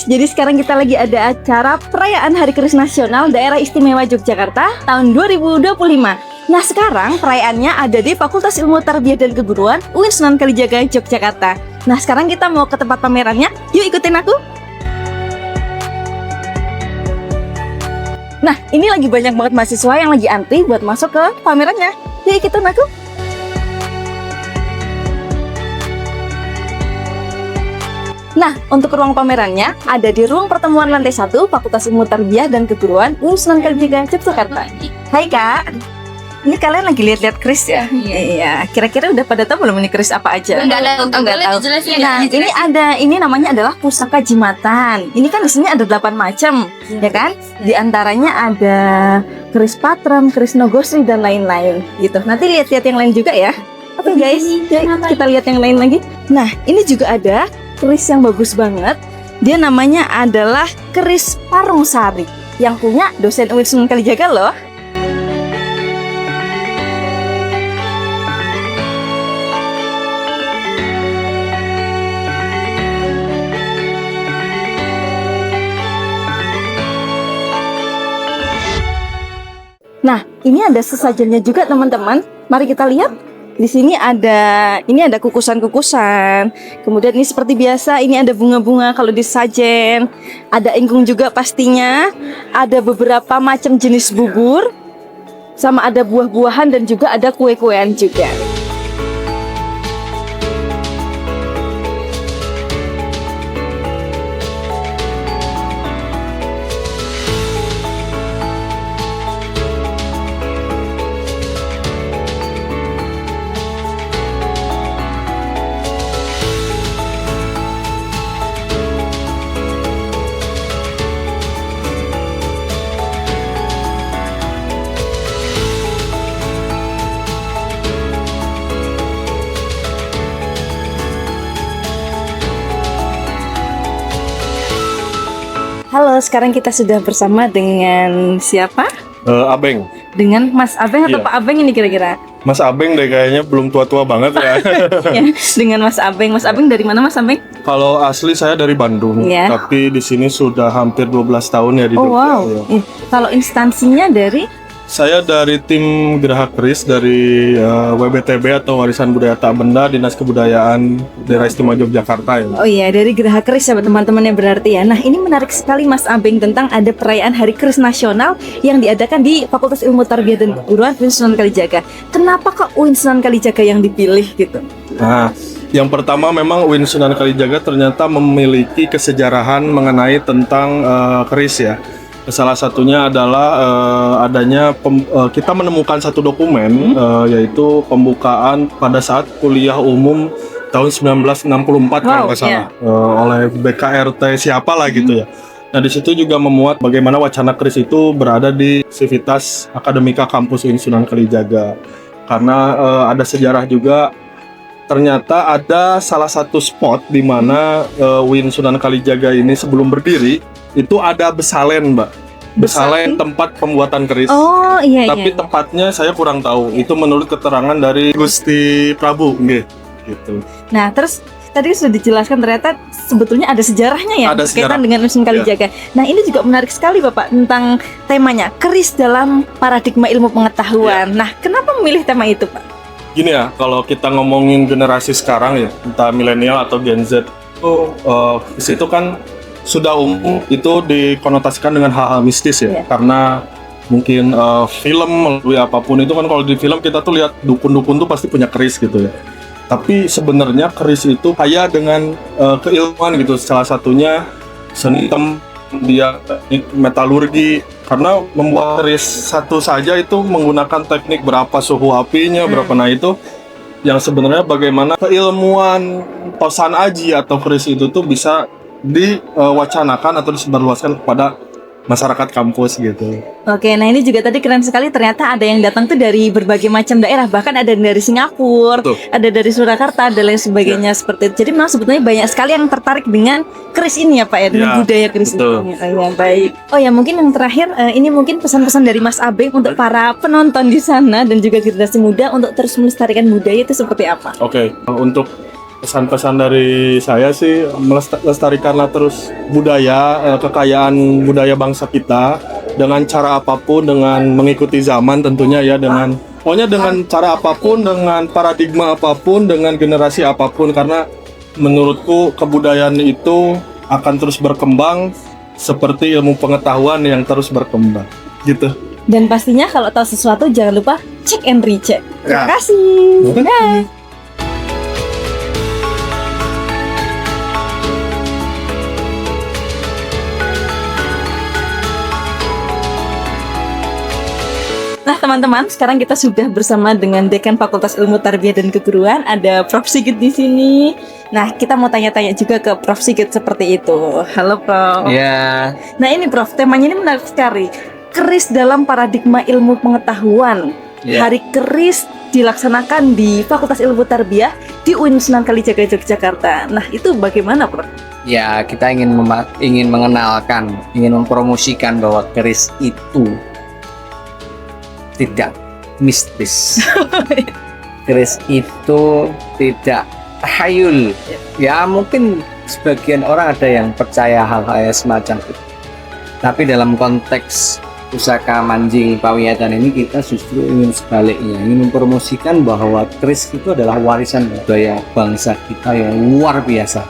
guys, jadi sekarang kita lagi ada acara perayaan Hari Keris Nasional Daerah Istimewa Yogyakarta tahun 2025. Nah sekarang perayaannya ada di Fakultas Ilmu Tarbiyah dan Keguruan UIN Sunan Kalijaga, Yogyakarta. Nah sekarang kita mau ke tempat pamerannya, yuk ikutin aku. Nah ini lagi banyak banget mahasiswa yang lagi antri buat masuk ke pamerannya. Yuk ikutin aku. Nah, untuk ruang pamerannya ada di ruang pertemuan lantai 1 Fakultas Ilmu Tarbiyah dan Keguruan UIN Sunan Kalijaga, Yogyakarta. Hai Kak, ini kalian lagi lihat-lihat keris ya? Iya. Kira-kira udah pada tahu belum ini keris apa aja? Enggak tahu. Nah, ini namanya adalah pusaka jimatan. Ini kan di sini ada 8 macam, ya kan? Di antaranya ada keris patram, keris nogosri dan lain-lain gitu. Nanti lihat-lihat yang lain juga ya. Oke guys, kita lihat yang lain lagi. Nah, ini juga ada keris yang bagus banget. Dia namanya adalah keris Parung Sari yang punya dosen UIN Sunan Kalijaga loh. Nah, ini ada sesajennya juga teman-teman. Mari kita lihat. Di sini ada kukusan-kukusan. Kemudian ini seperti biasa, ini ada bunga-bunga kalau di sajen. Ada ingkung juga pastinya. Ada beberapa macam jenis bubur. Sama ada buah-buahan dan juga ada kue-kuean juga. Halo, sekarang kita sudah bersama dengan siapa? Abeng. Dengan Mas Abeng atau Iya. Pak Abeng ini kira-kira? Mas Abeng deh kayaknya, belum tua-tua banget ya. Ya, dengan Mas Abeng. Mas Abeng dari mana Mas Abeng? Kalau asli saya dari Bandung, Iya. tapi di sini sudah hampir 12 tahun ya di Oh Jogja. wow. Ya. Kalau instansinya dari? Saya dari tim Geraha Keris dari WBTB atau Warisan Budaya Tak Benda Dinas Kebudayaan Daerah Istimewa Yogyakarta ya. Oh iya, dari Geraha Keris ya teman-temannya berarti ya. Nah ini menarik sekali Mas Abeng tentang ada perayaan Hari Keris Nasional yang diadakan di Fakultas Ilmu Tarbiyah dan Keguruan UIN Sunan Kalijaga. Kenapa kok UIN Sunan Kalijaga yang dipilih gitu? Nah, yang pertama memang UIN Sunan Kalijaga ternyata memiliki kesejarahan mengenai tentang keris ya. Salah satunya adalah adanya kita menemukan satu dokumen yaitu pembukaan pada saat kuliah umum tahun 1964 kalau nggak salah oleh BKRT siapa lah gitu ya. Nah di situ juga memuat bagaimana wacana keris itu berada di Sivitas Akademika Kampus UIN Sunan Kalijaga. Karena ada sejarah juga, ternyata ada salah satu spot di mana UIN Sunan Kalijaga ini sebelum berdiri itu ada besalen, Mbak. Besalen tempat pembuatan keris. Oh iya. Tapi tepatnya saya kurang tahu. Itu menurut keterangan dari Gusti Prabu, gitu. Nah terus tadi sudah dijelaskan ternyata sebetulnya ada sejarahnya ya Ada berkaitan sejarah. dengan UIN Sunan Kalijaga. Nah ini juga menarik sekali Bapak tentang temanya keris dalam paradigma ilmu pengetahuan. Nah kenapa memilih tema itu Pak? Gini ya, kalau kita ngomongin generasi sekarang ya, entah milenial atau Gen Z, itu kan sudah umum itu dikonotasikan dengan hal-hal mistis ya. Karena mungkin film melalui apapun itu kan, kalau di film kita tuh lihat dukun-dukun tuh pasti punya keris gitu ya. Tapi sebenarnya keris itu kaya dengan keilmuan gitu. Salah satunya seni hitam, dia metalurgi. Karena membuat keris satu saja itu menggunakan teknik berapa suhu apinya, berapa. Nah itu yang sebenarnya bagaimana keilmuan Tosan Aji atau keris itu tuh bisa diwacanakan atau disebarluaskan kepada masyarakat kampus gitu. Oke, nah ini juga tadi keren sekali, ternyata ada yang datang tuh dari berbagai macam daerah, bahkan ada dari Singapura, ada dari Surakarta, ada lain sebagainya seperti itu. Jadi memang sebetulnya banyak sekali yang tertarik dengan keris ini ya Pak ya, dengan budaya keris ini. Ya, baik. Oh ya mungkin yang terakhir, ini mungkin pesan-pesan dari Mas Abeng untuk para penonton di sana dan juga generasi muda untuk terus melestarikan budaya itu seperti apa? Oke, untuk Pesan-pesan dari saya sih melestarikanlah terus budaya, kekayaan budaya bangsa kita dengan cara apapun, dengan mengikuti zaman tentunya ya, dengan pokoknya dengan cara apapun, dengan paradigma apapun, dengan generasi apapun, karena menurutku kebudayaan itu akan terus berkembang seperti ilmu pengetahuan yang terus berkembang gitu. Dan pastinya kalau tahu sesuatu jangan lupa cek and recheck. Terima Ya. kasih. Dah. Nah teman-teman, sekarang kita sudah bersama dengan Dekan Fakultas Ilmu Tarbiyah dan Keguruan, ada Prof. Sigit di sini. Nah, kita mau tanya-tanya juga ke Prof. Sigit seperti itu. Halo Prof. Ya, Nah ini Prof, temanya ini menarik sekali. Keris dalam paradigma ilmu pengetahuan. Ya. Hari keris dilaksanakan di Fakultas Ilmu Tarbiyah di UIN Sunan Kalijaga Yogyakarta. Nah itu bagaimana Prof? ya kita ingin mengenalkan, ingin mempromosikan bahwa keris itu tidak mistis. Keris itu tidak tahayul. Ya mungkin sebagian orang ada yang percaya hal-hal semacam itu. Tapi dalam konteks pusaka Manjing Pawiyatan ini kita justru ingin sebaliknya, ingin mempromosikan bahwa keris itu adalah warisan budaya bangsa kita yang luar biasa.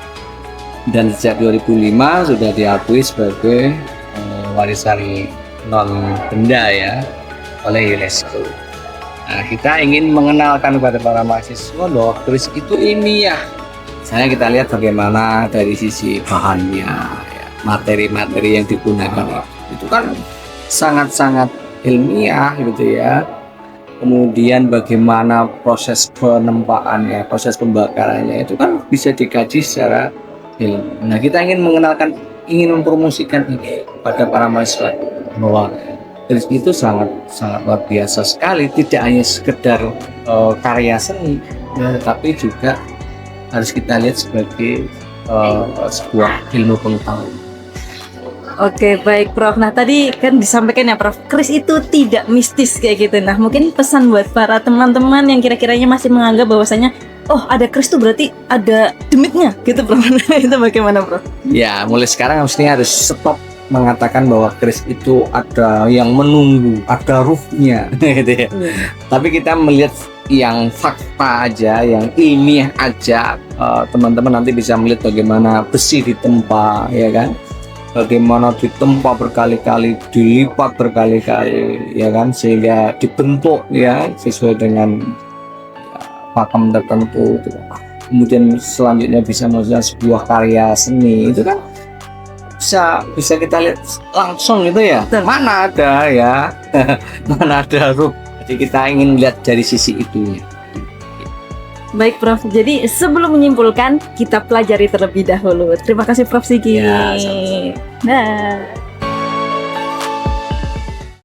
Dan sejak 2005 sudah diakui sebagai warisan non benda ya oleh UNESCO. Nah, kita ingin mengenalkan kepada para mahasiswa bahwa keris itu ilmiah. Misalnya kita lihat bagaimana dari sisi bahannya, ya, materi-materi yang digunakan itu kan sangat-sangat ilmiah gitu ya. Kemudian bagaimana proses penempaannya, proses pembakarannya itu kan bisa dikaji secara ilmu. Nah, kita ingin mengenalkan, ingin mempromosikan ini kepada para mahasiswa bahwa keris itu sangat luar biasa sekali, tidak hanya sekedar karya seni, ya, tapi juga harus kita lihat sebagai sebuah ilmu pengetahuan. Oke, baik Prof. Nah tadi kan disampaikan ya Prof, keris itu tidak mistis kayak gitu. Nah mungkin pesan buat para teman-teman yang kira-kiranya masih menganggap bahwasanya oh ada keris itu berarti ada demitnya gitu Prof. Itu bagaimana Prof? Ya, mulai sekarang mestinya harus stop mengatakan bahwa keris itu ada yang menunggu, ada ruhnya gitu ya. Tapi kita melihat yang fakta aja, yang ilmiah aja. Teman-teman nanti bisa melihat bagaimana besi ditempa, ya kan? Bagaimana ditempa berkali-kali, dilipat berkali-kali, ya kan? Sehingga dibentuk ya sesuai dengan pakem tertentu. Gitu. Kemudian selanjutnya bisa menghasilkan sebuah karya seni, itu kan bisa kita lihat langsung gitu ya. Betul. Mana ada ya mana ada ruh. Jadi kita ingin lihat dari sisi itunya. Baik Prof, jadi sebelum menyimpulkan kita pelajari terlebih dahulu. Terima kasih Prof Sigit. Ya, sama-sama. Nah.